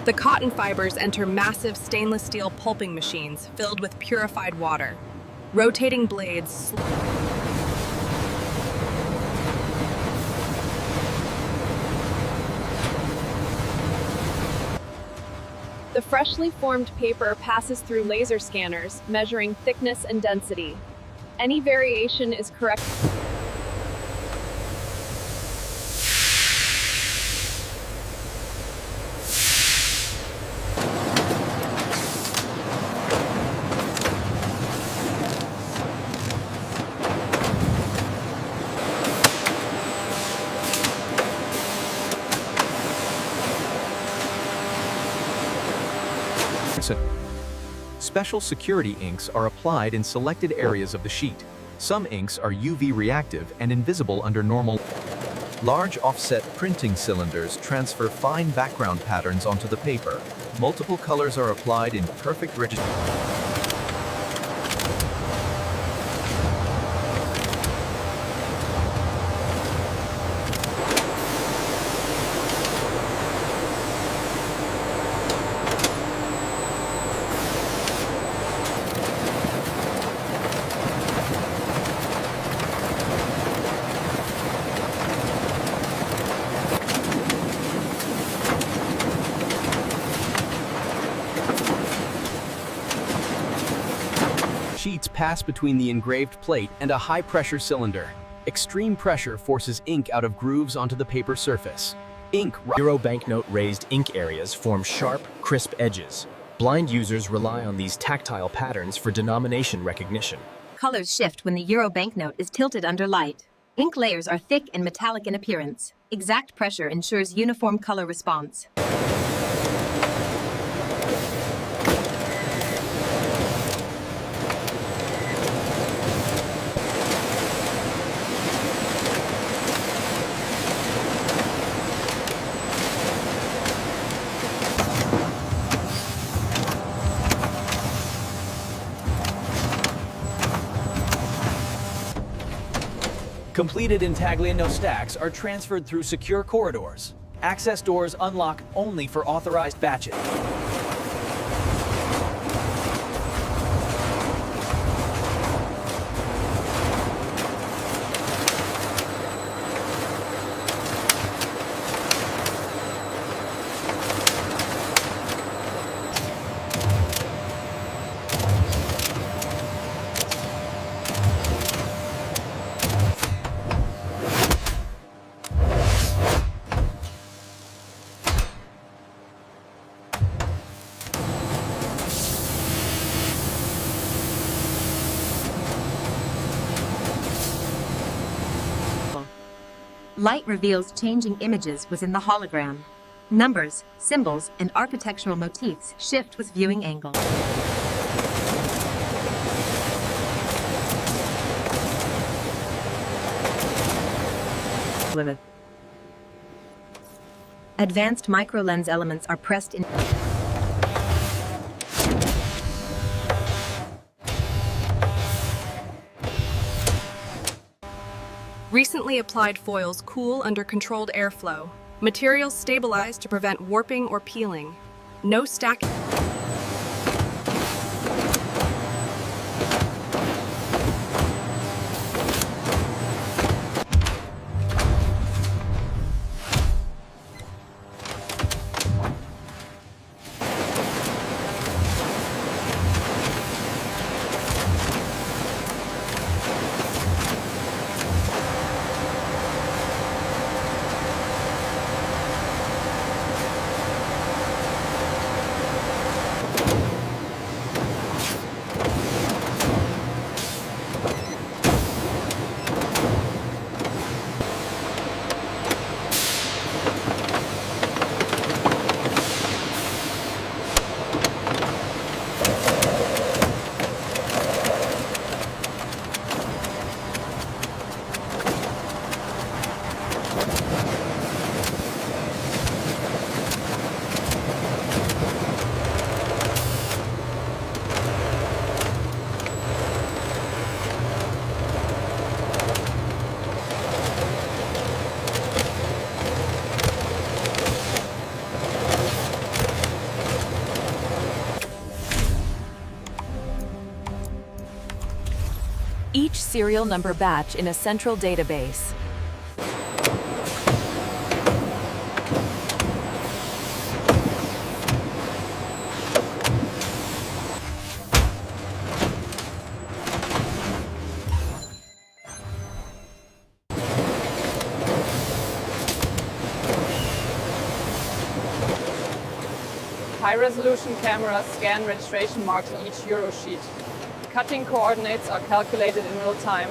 The cotton fibers enter massive stainless steel pulping machines filled with purified water. Rotating blades The freshly formed paper passes through laser scanners, measuring thickness and density. Any variation is correct. Special security inks are applied in selected areas of the sheet. Some inks are UV reactive and invisible under normal. Large offset printing cylinders transfer fine background patterns onto the paper. Multiple colors are applied in perfect registry. Sheets pass between the engraved plate and a high-pressure cylinder. Extreme pressure forces ink out of grooves onto the paper surface. Euro banknote raised ink areas form sharp, crisp edges. Blind users rely on these tactile patterns for denomination recognition. Colors shift when the Euro banknote is tilted under light. Ink layers are thick and metallic in appearance. Exact pressure ensures uniform color response. Completed intaglio stacks are transferred through secure corridors. Access doors unlock only for authorized batches. Light reveals changing images within the hologram. Numbers, symbols, and architectural motifs shift with viewing angle. Advanced microlens elements are pressed in. Recently applied foils cool under controlled airflow. Materials stabilize to prevent warping or peeling. No stacking. each serial number batch in a central database. High-resolution cameras scan registration marks on each Euro sheet. Cutting coordinates are calculated in real time.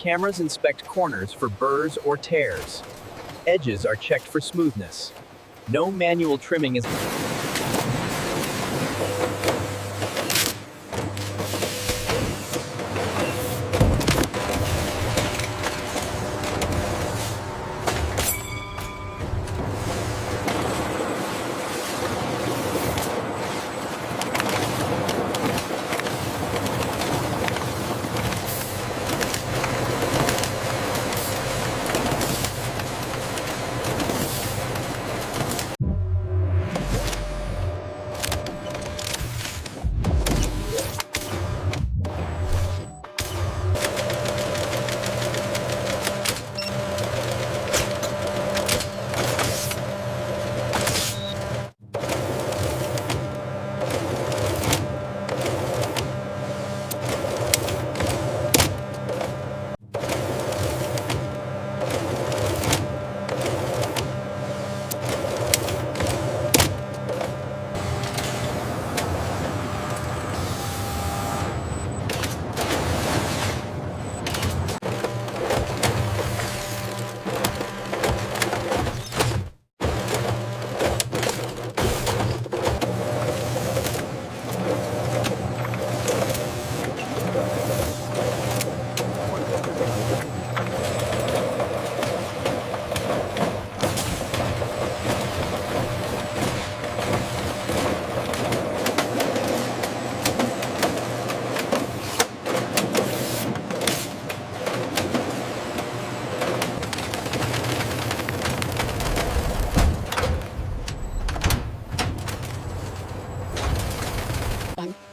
Cameras inspect corners for burrs or tears. Edges are checked for smoothness. No manual trimming is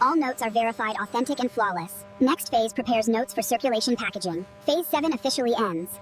All notes are verified authentic and flawless. Next phase prepares notes for circulation packaging. Phase 7 officially ends.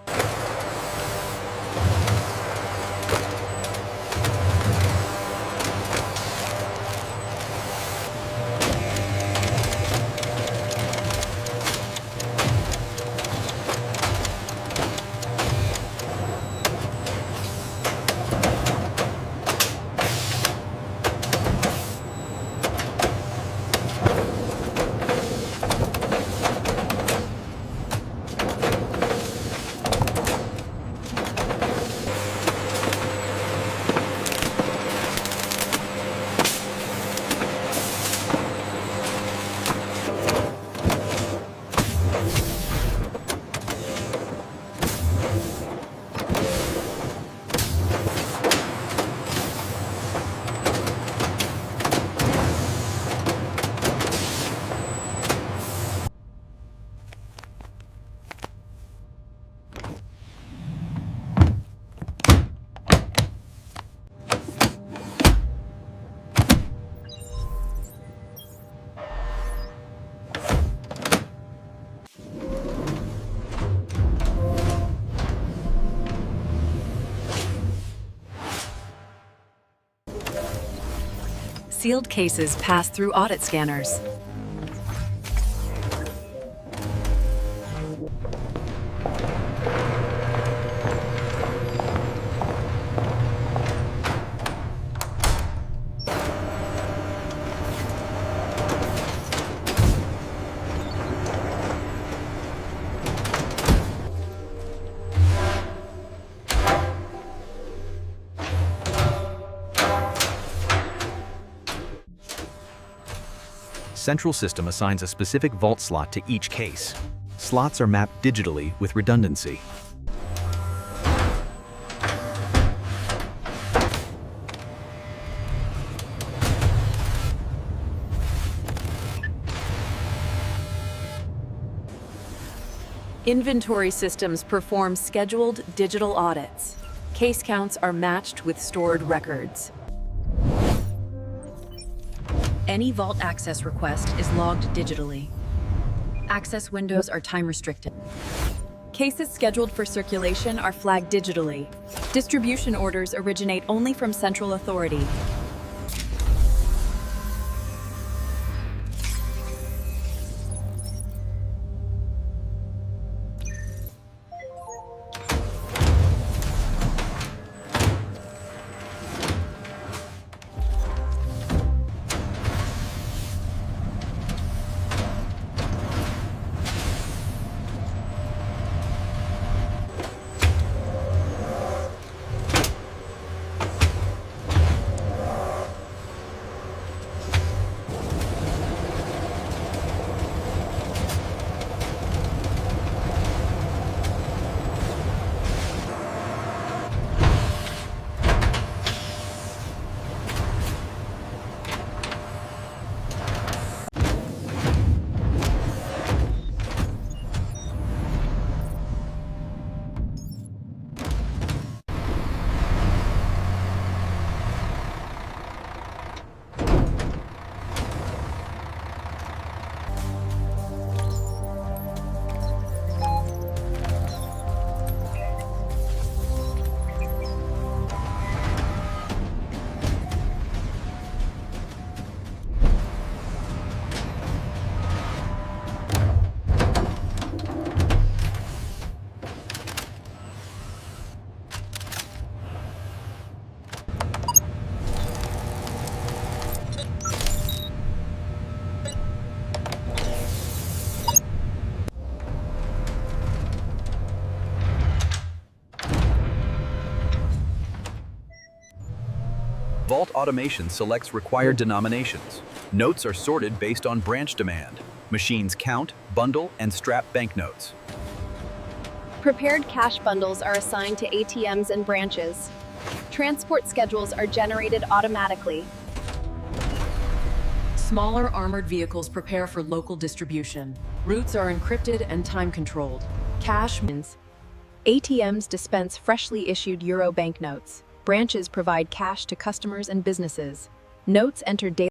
Sealed cases pass through audit scanners. central system assigns a specific vault slot to each case. Slots are mapped digitally with redundancy. Inventory systems perform scheduled digital audits. Case counts are matched with stored records. Any vault access request is logged digitally. Access windows are time restricted. Cases scheduled for circulation are flagged digitally. Distribution orders originate only from central authority. Vault automation selects required denominations. Notes are sorted based on branch demand. Machines count, bundle, and strap banknotes. Prepared cash bundles are assigned to ATMs and branches. Transport schedules are generated automatically. Smaller armored vehicles prepare for local distribution. Routes are encrypted and time-controlled. Cash means ATMs dispense freshly issued euro banknotes. Branches provide cash to customers and businesses. Notes enter daily.